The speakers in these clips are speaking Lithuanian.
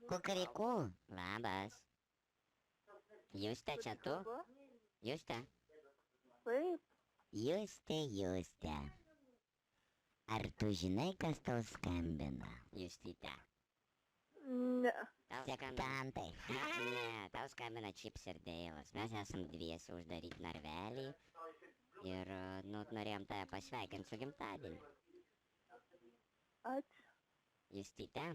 Kukurikų. Labas. Juste, čia tu? Juste? Taip, Juste. Ar tu žinai, kas tau skambina? Justyte. ne. Tau skambina. Sektantai. Ne, tau skambina Čips ir Deilas. Mes esam dviesi uždaryti narvelį. Ir, norėjom tave pasveikinti su gimtadieniu. Ačiū. Justyte,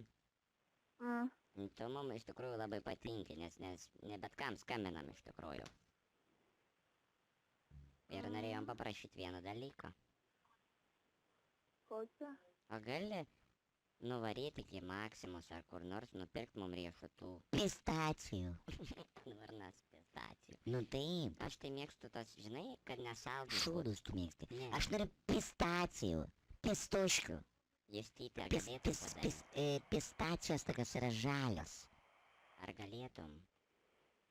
Mm. tu mums iš tikrųjų labai patinki, nes ne bet kam skambinam iš tikrųjų. Ir norėjom paprašyti vieno dalyko. Kokia? O gali nuvaryti iki Maksimus ar kur nors nupirkti mums riešutų? Pistacijų. Varnas pistacijų. Nu taip. Aš tai mėgstu tos, žinai, kad nesaldus. Šūdus tu mėgsti. Ne. Aš noriu pistacijų. Pistuškių. Justyte, Pis, galėtum pis, padaryti? pis, pistacijos tokios yra žalios. Ar galėtum?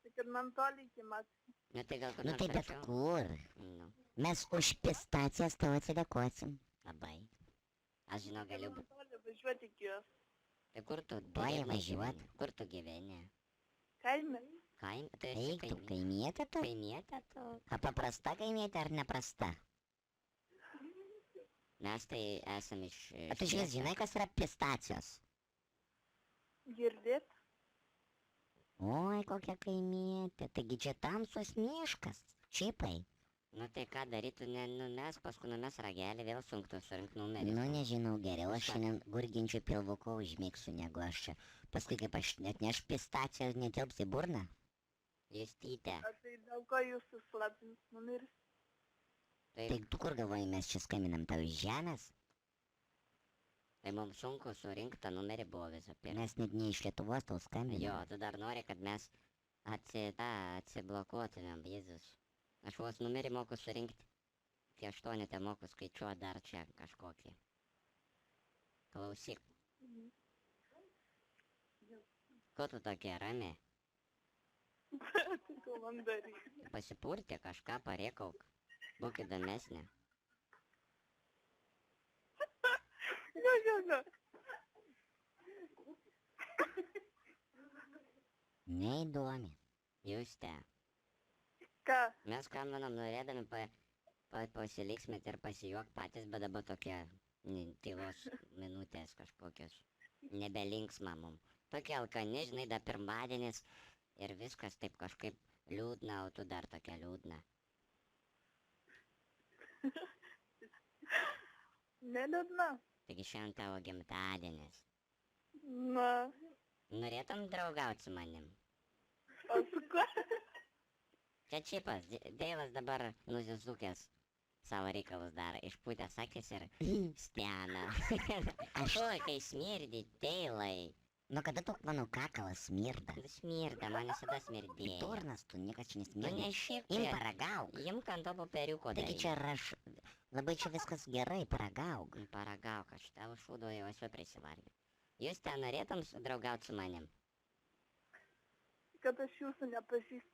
Tik ir man toli iki Maksimo. Nu tai gal kur Nu nors tai bet arčiau? kur? Nu, Mes už pistacijas tau atsidėkosim. labai. Aš žinau, galiu Man būti. toli važiuoti iki jos. Tai kur tu Oi, gyveni? važiuot. Kur tu gyveni? Kaime. Kaim? Tu esi Eik tu, kaimietė tu? Kaimietė tu? A paprasta kaimietė ar neprasta? Mes tai esam iš... A tu žinai, kas yra pistacijos? Girdėt? Oi, kokia kaimietė. Taigi čia tamsus miškas. Čipai. Nu tai ką darytų, paskui numes ragelį, vėl sunktų surinkti numerį. Nu nežinau, geriau aš šiandien gurginčių pilvuko užmėgsiu, negu aš čia. Paskui kaip aš atneš pistacijos, netilps į burną. Justyte, A tai dėl ko jūs suslapins numeris? tai, Tai tu kur galvoji, mes čia skambinam tau iš žemės? tai mums sunku surinkti tą numerį buvo visą pirma. Mes net ne iš Lietuvos tau skambinam. Jo, tu dar nori, kad mes atsiblokuotumėm, Jėzus. Aš vos numerį moku surinkti. Tie 8 te moku skaičiuoti dar čia kažkokį. Klausyk. Ko tu tokia rami? Tai ko man daryti? Pasipurti kažką, parėkauk. Būk įdomesnė. Ne. Neįdomi. Juste, Ką? mes skambinam norėdami pasiliksmėti ir pasijuok patys, bet dabar tokie tylos minutės kažkokios. Nebelinksma mum. Tokia alkani, žinai, da pirmadienis ir viskas taip kažkaip liūdna, o tu dar tokia liūdna. Neliūdna. Taigi šiandien tavo gimtadienis. Na. Norėtum draugauti su manim? O su kuo? Čia Čipas, Deilas dabar nusisukęs savo reikalus daro, išpūtęs akis ir stena. Oi, kai smirdi, Deilai. Nu kada tu mano kakalas smirda? Smirda, man visada smirdėjo. Turnas tu, niekas čia Nu nesmirda. ne šiaip. Im paragauk. Imk ant to popieriuko Taigi čia raš... Labai čia viskas gerai, paragauk. Paragauk, aš tavo šūdo jau esu prisivalgęs. Jūs ten norėtum draugauti su manim? Kad aš jūsų nepažįstu.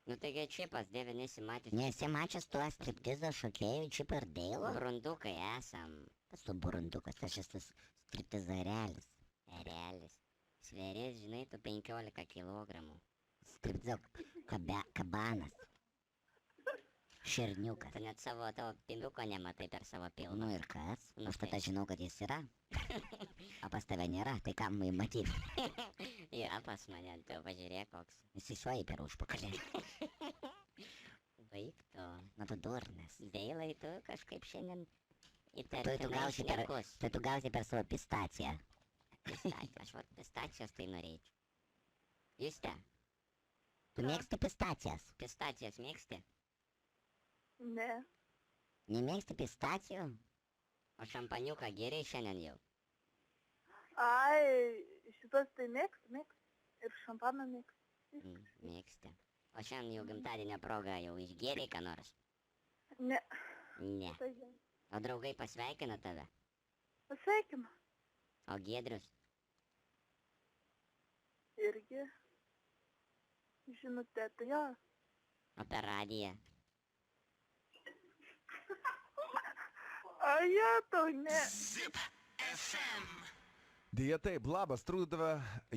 Nu taigi Čipas, Dieve, nesimatys. Nesi mačias tuo striptizo šokėjų Čip ir Deilo? Brundukai esam. Kas tu burundukas, aš esu striptizo erelis. Erelis. Sveris, žinai, tu 15 kilogramų. Striptizo kabanas. Šerniukas. Tu net tavo piliuko nematai per savo pilvą. Nu ir kas? Nu Užtat tai. aš žinau, kad jis yra. O pas tave nėra, tai kam jį matyti? Yra pas mane, tu pažiūrėk koks. Jis įsuoja per užpakalį. Baig to. Na tu durnas. Deilai, tu kažkaip šiandien Tai tu įtartinai gausi per, šnekus. tai tu gausi per savo pistaciją. Aš vat pistacijos tai norėčiau. Juste, Tu mėgsti pistacijas? pistacijas mėgsti? Ne. Nemėgsti pistacijų? O šampaniuką geriai šiandien jau. Ai, šitas tai mėgstu. Ir šampaną mėgstu. Mėgsti. O šiandien jau gimtadienio proga jau išgėrei ką nors? Ne. Ne. Tai gerai. O draugai pasveikina tave? Pasveikinu. O Giedrius? Irgi. Žinutė, tai jo. O per radiją? A ja to ne. Zip FM. Deja taip, labas, trūkdo tave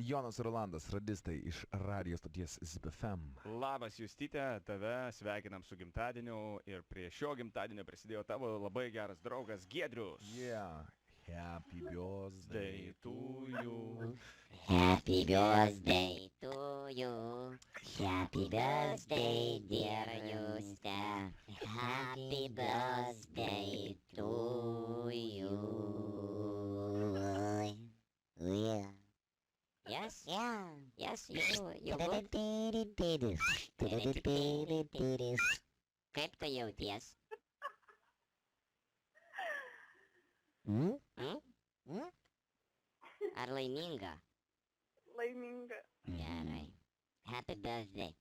Jonas ir Rolandas, radistai iš radio stoties ZBFM. Labas Justyte, tave sveikinam su gimtadieniu ir prie šio gimtadienio prisidėjo tavo labai geras draugas Giedrius. Yeah, happy birthday Tai to you. Happy birthday to you. Happy birthday, dear Juste. Happy birthday to you. Yeah. Yes? Yeah. Yes, you good? Kaip tu jauties? Hmm? Hmm? Ar laiminga? Laiminga. Gerai. Happy birthday.